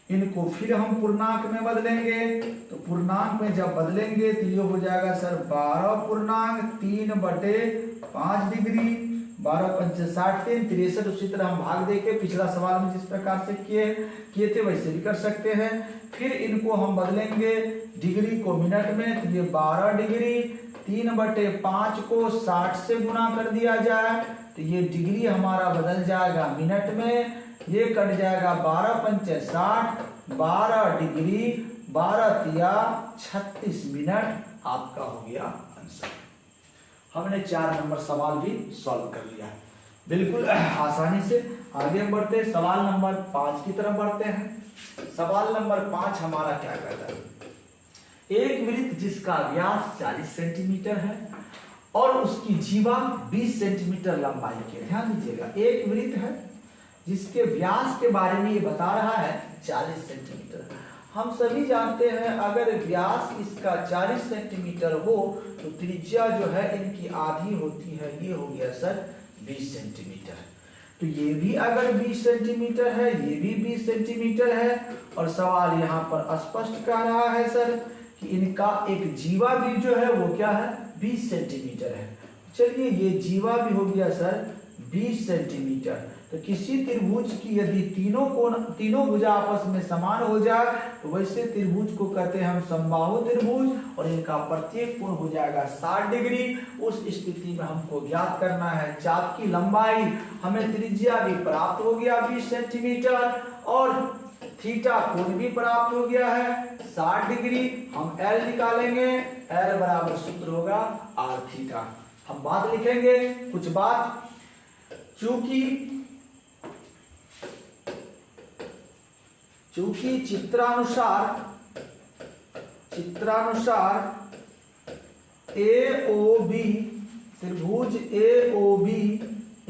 इनको फिर हम पूर्णांक में बदलेंगे, तो पूर्णांक में जब बदलेंगे तो ये हो जाएगा सर 12.3/5 डिग्री। 12 5 63 63, उसी तरह हम भाग देके पिछला सवाल में जिस प्रकार से किए थे वैसे भी कर सकते हैं। फिर इनको हम बदलेंगे डिग्री को मिनट में, तो ये 12 डिग्री, 3/5 को 60 से गुना कर दिया जाए तो ये डिग्री हमारा बदल जाएगा मिनट में, ये कट जाएगा 12 5 60, 12 डिग्री 12 तिया 36 मिनट, आपका हो गया आंसर। हमने 4 नंबर सवाल भी सॉल्व कर लिया बिल्कुल आसानी से। आगे हम बढ़ते हैं, सवाल नंबर 5 की तरफ बढ़ते हैं। सवाल नंबर 5 हमारा क्या कहता है, एक वृत्त जिसका व्यास 40 सेंटीमीटर है और उसकी जीवा 20 सेंटीमीटर लंबाई की है। ध्यान दीजिएगा, एक वृत्त है जिसके व्यास के बारे में ये बता रहा है 40 सेंटीमीटर। हम सभी जानते हैं अगर व्यास इसका 40 सेंटीमीटर हो तो त्रिज्या जो है इनकी आधी होती है, ये हो गया सर 20 सेंटीमीटर। तो ये भी अगर 20 सेंटीमीटर है, ये भी 20 सेंटीमीटर है, और सवाल यहाँ पर स्पष्ट कह रहा है सर कि इनका एक जीवा भी जो है वो क्या है 20 सेंटीमीटर है। चलिए ये जीवा भी हो गया सर 20 सेंटीमीटर। तो किसी त्रिभुज की यदि तीनों भुजा आपस में समान हो जाए तो वैसे त्रिभुज को कहते हैं हम समबाहु त्रिभुज, और इनका प्रत्येक कोण हो जाएगा 60 डिग्री। उस स्थिति में हमको ज्ञात करना है चाप की लंबाई। हमें त्रिज्या भी प्राप्त हो गया 20 सेंटीमीटर और थीटा कोण भी प्राप्त हो गया है 60 डिग्री। हम एल निकालेंगे, एल बराबर सूत्र होगा आर थीटा। हम बात लिखेंगे कुछ बात, चूंकि चित्रानुसार AOB त्रिभुज AOB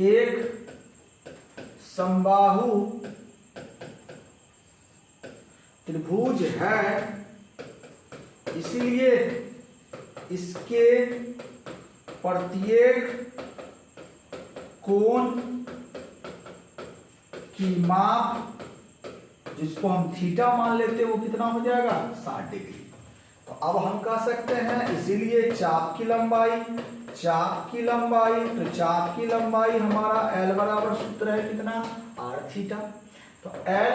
एक समबाहु त्रिभुज है, इसलिए इसके प्रत्येक कोण की माप जिसको हम थीटा मान लेते हैं वो कितना हो जाएगा 60 डिग्री। तो अब हम कह सकते हैं इसीलिए चाप की लंबाई, तो चाप की लंबाई हमारा L बराबर सूत्र है कितना आर थीटा। तो L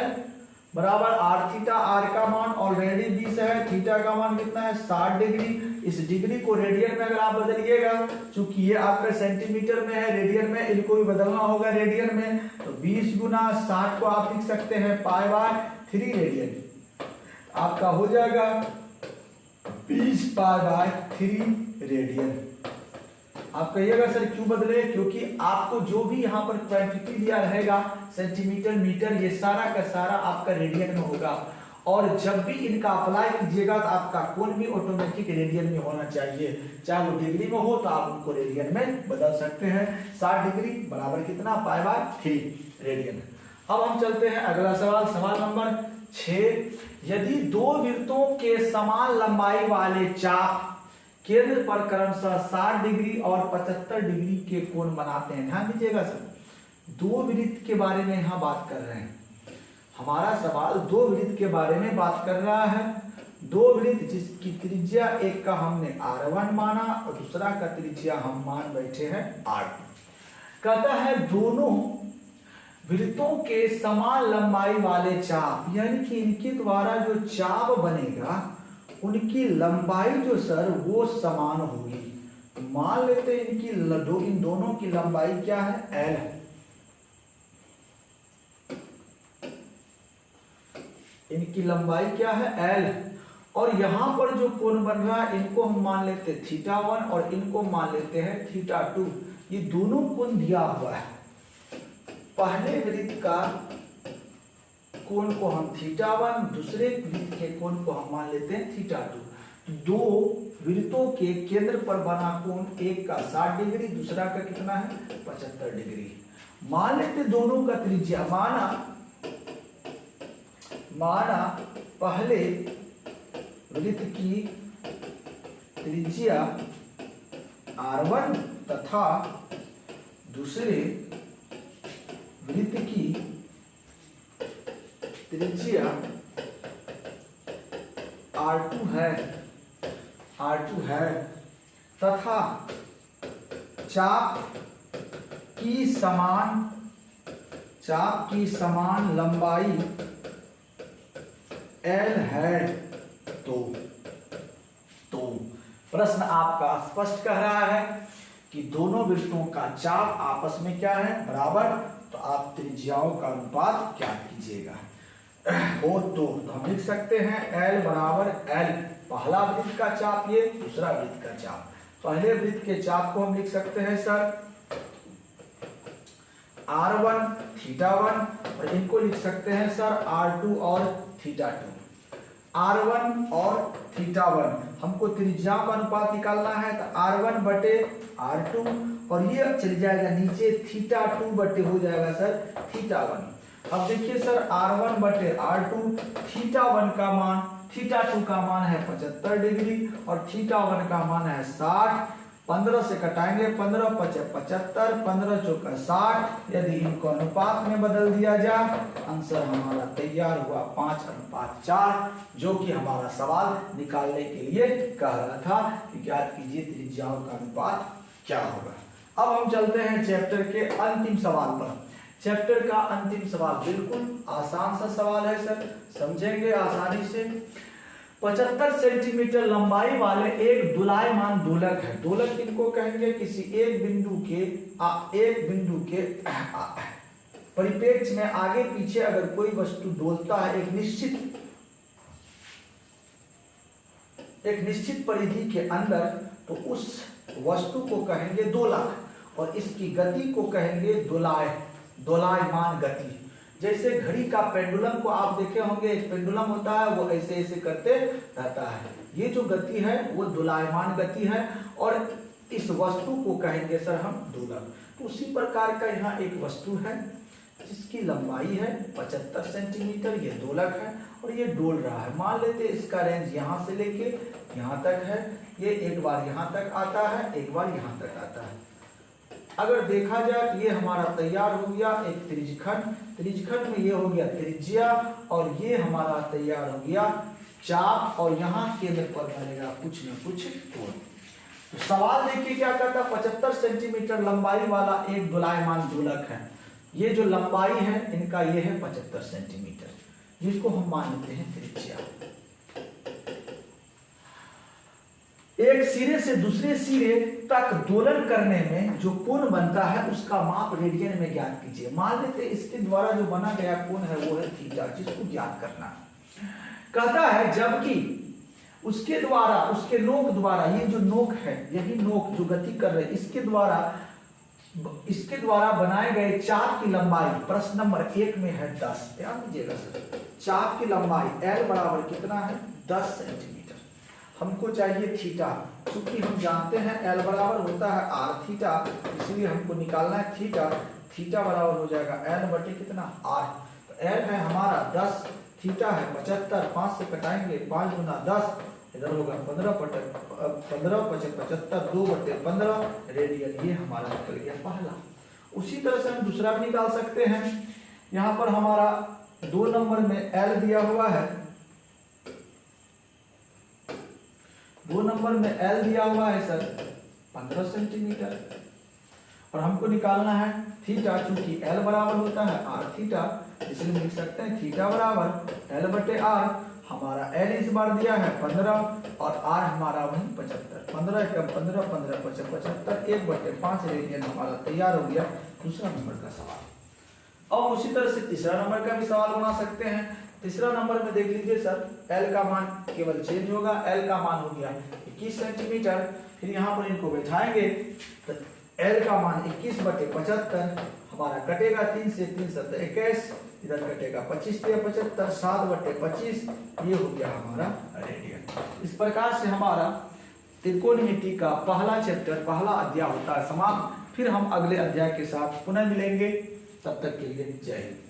बराबर आर थीटा, आर का मान ऑलरेडी 20 है, थीटा का मान कितना है 60 डिग्री। इस डिग्री को रेडियन में अगर आप बदलिएगा, चूंकि ये आपका सेंटीमीटर में है, रेडियन में इनको भी बदलना होगा रेडियन में, तो 20 गुना 60 को आप लिख सकते हैं π/3 रेडियन। आपका हो जाएगा 20 π/3 रेडियन। आप कहिएगा सर क्यों बदले, क्योंकि आपको जो भी यहाँ पर क्वांटिटी दिया रहेगा सेंटीमीटर मीटर, ये सारा का सारा आपका रेडियन में होगा। और जब भी इनका अप्लाई कीजिएगा तो आपका कोण भी ऑटोमेटिक रेडियन में होना चाहिए, चाहे वो डिग्री में हो तो आप उनको रेडियन में बदल सकते हैं। 60 डिग्री बराबर कितना, π/3 रेडियन। अब हम चलते हैं अगला सवाल, सवाल नंबर 6। यदि दो वृत्तों के समान लंबाई वाले चाप केंद्र पर क्रमशः 60 डिग्री और 75 डिग्री के कोण बनाते हैं। ध्यान दीजिएगा सर, दो वृत्त के बारे में यहाँ बात कर रहे हैं। हमारा सवाल दो वृत्त के बारे में बात कर रहा है। दो वृत्त जिसकी त्रिज्या एक का हमने r1 माना और दूसरा का त्रिज्या हम मान बैठे हैं r2। कहता है दोनों वृत्तों के समान लंबाई वाले चाप, यानी कि इनके द्वारा जो चाप बनेगा उनकी लंबाई जो सर वो समान होगी। मान लेते हैं इन दोनों की लंबाई क्या है, l है। इनकी लंबाई क्या है, l। और यहां पर जो कोण बन रहा है इनको हम मान लेते हैं θ1 और इनको मान लेते हैं θ2। ये दोनों कोण दिया हुआ है। पहले वृत्त का कोण को हम θ1, दूसरे वृत्त के कोण को हम मान लेते हैं θ2। दो वृत्तों के केंद्र पर बना कोण एक का 60 डिग्री, दूसरा का कितना है 75 डिग्री। मान लेते दोनों का त्रिज्या, माना पहले वृत्त की त्रिज्या r1 तथा दूसरे वृत्त की त्रिज्या r2 है तथा चाप की समान लंबाई l है। तो प्रश्न आपका स्पष्ट कह रहा है कि दोनों वृत्तों का चाप आपस में क्या है, बराबर। तो आप त्रिज्याओं का अनुपात क्या कीजिएगा हो तो हम लिख सकते हैं l बराबर l। पहला वृत्त का चाप ये, दूसरा वृत्त का चाप। पहले वृत्त के चाप को हम लिख सकते हैं सर r1 θ1 और इनको लिख सकते हैं सर r2 और θ2। r1 और θ1 हमको त्रिज्या का अनुपात निकालना है, तो r1 बटे r2 और ये चल जाएगा नीचे θ2 बटे हो जाएगा सर θ1। अब देखिए सर r1 बटे r2, θ1 का मान, θ2 का मान है 75 डिग्री और θ1 का मान है 60। 15 से कटाएंगे, 15 पचे 75, 15 चौका 60। यदि इनको अनुपात में बदल दिया जाए, आंसर हमारा तैयार हुआ 5:4, जो कि हमारा सवाल निकालने के लिए कह रहा था कि ज्ञात कीजिए त्रिज्याओं का अनुपात क्या होगा। अब हम चलते हैं चैप्टर के अंतिम सवाल पर। चैप्टर का अंतिम सवाल बिल्कुल आसान सा सवाल है सर, समझेंगे आसानी से। 75 सेंटीमीटर लंबाई वाले एक दोलायमान दोलक है। दोलक इनको कहेंगे किसी एक बिंदु के परिप्रेक्ष्य में आगे पीछे अगर कोई वस्तु डोलता है एक निश्चित परिधि के अंदर, तो उस वस्तु को कहेंगे दोलक और इसकी गति को कहेंगे दोलायमान गति। जैसे घड़ी का पेंडुलम को आप देखे होंगे, एक पेंडुलम होता है वो ऐसे ऐसे करते रहता है, ये जो गति है वो दोलायमान गति है और इस वस्तु को कहेंगे सर हम दोलक। तो उसी प्रकार का यहाँ एक वस्तु है जिसकी लंबाई है 75 सेंटीमीटर, ये दोलक है और ये डोल रहा है। मान लेते इसका रेंज यहाँ से लेके यहाँ तक है, ये एक बार यहाँ तक आता है, एक बार यहाँ तक आता है। अगर देखा जाए तो ये हमारा तैयार हो गया एक त्रिज्यखंड में ये हो गया त्रिज्या और ये हमारा तैयार हो गया चाप और यहाँ केंद्र पर बनेगा कुछ न कुछ कोण। तो सवाल देखिए क्या कहता है, 75 सेंटीमीटर लंबाई वाला एक दोलायमान दोलक है। ये जो लंबाई है इनका ये है 75 सेंटीमीटर, जिसको हम मान लेते हैं त्रिज्या। एक सिरे से दूसरे सिरे तक दोलन करने में जो कोण बनता है उसका माप रेडियन में ज्ञात कीजिए। मान लेते इसके द्वारा जो बना गया कोण है वो है थीटा, जिसको ज्ञात करना कहता है, जबकि उसके द्वारा उसके नोक द्वारा, ये जो नोक है यही नोक जो गति कर रहे इसके द्वारा बनाए गए चाप की लंबाई प्रश्न नंबर 1 में है 10। ध्यान दीजिएगा सर, चाप की लंबाई L बराबर कितना है 10 सेंटीमीटर। हमको चाहिए थीटा, क्योंकि हम जानते हैं L बराबर होता है r थीटा, इसलिए हमको निकालना है थीटा। थीटा बराबर हो जाएगा L बटे कितना r। तो L है हमारा 10, थीटा है 75, 5 से कटाएंगे 5 गुना 10, इधर होगा 15 पचे 75, 2 बटे 15 रेडियन। ये हमारा निकल गया पहला। उसी तरह से हम दूसरा भी निकाल सकते हैं। यहाँ पर हमारा 2 नंबर में L दिया हुआ है, 2 नंबर में L दिया हुआ है सर 15 सेंटीमीटर, और हमको निकालना है थीटा, चूंकि L बराबर होता है r थीटा, इसलिए लिख सकते हैं थीटा बराबर L बटे r। हमारा L इस बार दिया है 15 और r हमारा वही 75, 15 एकम 15, 15 पचे 75, 1 बटे 5 रेडियन हमारा तैयार हो गया दूसरा नंबर का सवाल। और उसी तरह से तीसरा नंबर का भी सवाल बना सकते हैं। तीसरा नंबर में देख लीजिए सर, L का मान केवल चेंज होगा, L का मान हो गया 21 सेंटीमीटर। फिर यहाँ पर इनको बैठाएंगे तो L का मान 21 बटे 75 हमारा कटेगा, 3 से 3 7 21, इधर कटेगा 25 से 75, 7 बटे 25, ये हो गया हमारा रेडियन। इस प्रकार से हमारा त्रिकोणमिति का पहला चैप्टर, पहला अध्याय होता है समाप्त। फिर हम अगले अध्याय के साथ पुनः मिलेंगे, तब तक के लिए जय हिंद।